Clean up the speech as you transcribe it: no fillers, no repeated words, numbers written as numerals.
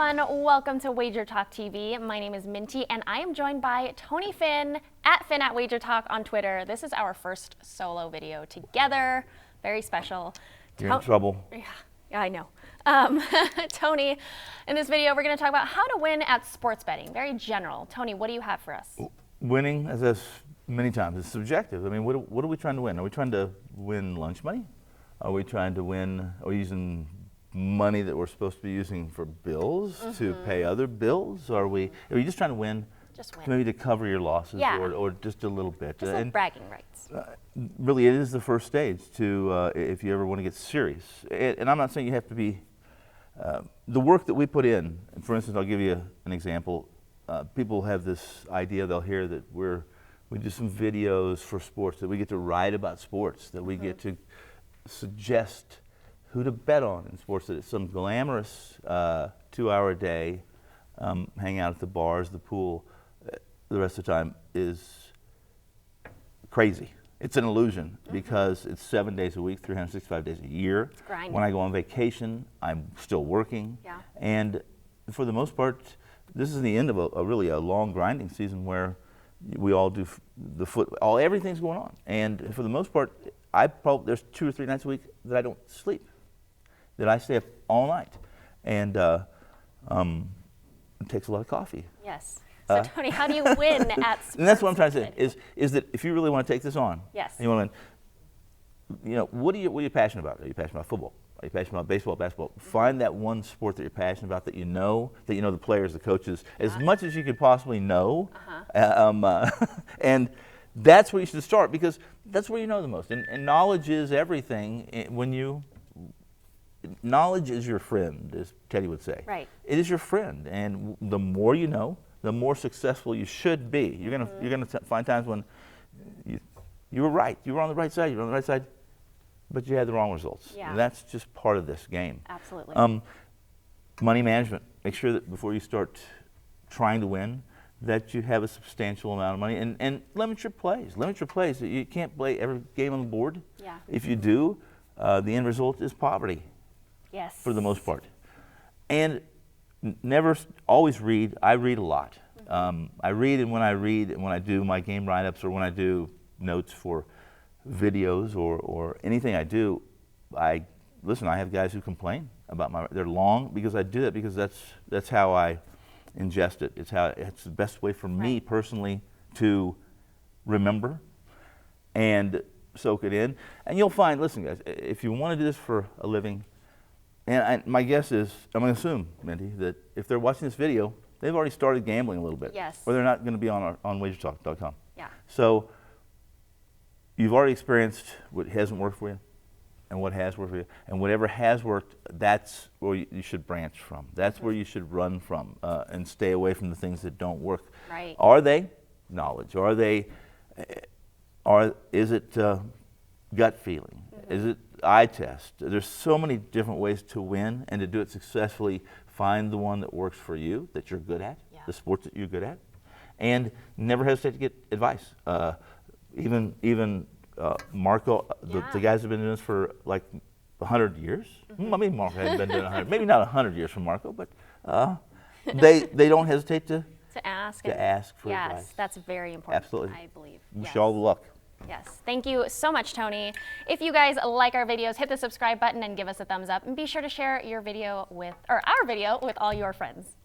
everyone, welcome to WagerTalk TV. My name is Minty and I am joined by Tony Finn at WagerTalk on Twitter. This is our first solo video together, very special. You're in trouble. Yeah, I know. Tony, in this video we're going to talk about how to win at sports betting, very general. Tony, what do you have for us? Winning, as I've many times, is subjective. I mean, what are we trying to win? Are we trying to win lunch money? Are we trying to win, are we using money that we're supposed to be using for bills to pay other bills? Are you just trying to win? Just win. Maybe to cover your losses, yeah. or just a little bit. Just like bragging rights. Really, it is the first stage to, if you ever want to get serious. And I'm not saying you have to be, the work that we put in, for instance, I'll give you an example. People have this idea, they'll hear that we do some videos for sports, that we get to write about sports, that we get to suggest who to bet on in sports, that it's some glamorous 2-hour day, hang out at the bars, the pool, the rest of the time is crazy. It's an illusion because it's 7 days a week, 365 days a year. It's grinding. When I go on vacation, I'm still working. Yeah. And for the most part, this is the end of a really long grinding season where we all do everything's going on. And for the most part, there's 2 or 3 nights a week that I don't sleep, that I stay up all night. And it takes a lot of coffee. Yes. So Tony, how do you win at sports? And that's what I'm trying to say, is that if you really want to take this on, yes. and you want to win, what are you passionate about? Are you passionate about football? Are you passionate about baseball, basketball? Find that one sport that you're passionate about, that you know the players, the coaches, as much as you could possibly know. And that's where you should start, because that's where you know the most. And knowledge is everything. Knowledge is your friend, as Teddy would say. Right. It is your friend, and the more you know, the more successful you should be. You're gonna find times when you were right. You were on the right side. You were on the right side, but you had the wrong results. Yeah. And that's just part of this game. Absolutely. Money management. Make sure that before you start trying to win, that you have a substantial amount of money, and limit your plays. Limit your plays. You can't play every game on the board. Yeah. If you do, the end result is poverty. Yes. For the most part. And always read. I read a lot. I read, and when I do my game write-ups, or when I do notes for videos or anything I do, I have guys who complain about they're long, because I do that because that's how I ingest it. It's the best way for me personally to remember and soak it in. And you'll find, listen guys, if you want to do this for a living, and my guess is, I'm going to assume, Minty, that if they're watching this video, they've already started gambling a little bit. Yes. Or they're not going to be on WagerTalk.com. Yeah. So you've already experienced what hasn't worked for you and what has worked for you. And whatever has worked, that's where you should branch from. That's where you should run from, and stay away from the things that don't work. Right. Are they knowledge? Is it gut feeling? Is it eye test? There's so many different ways to win, and to do it successfully, find the one that works for you, that you're good at, the sports that you're good at, and never hesitate to get advice. Even Marco, the guys have been doing this for like 100 years. Maybe Marco hasn't been doing 100, maybe not 100 years from Marco, but they don't hesitate to ask for advice. Yes, that's very important. Absolutely. I believe. Wish you all the luck. Yes. Thank you so much, Tony. If you guys like our videos, hit the subscribe button and give us a thumbs up, and be sure to share our video with all your friends.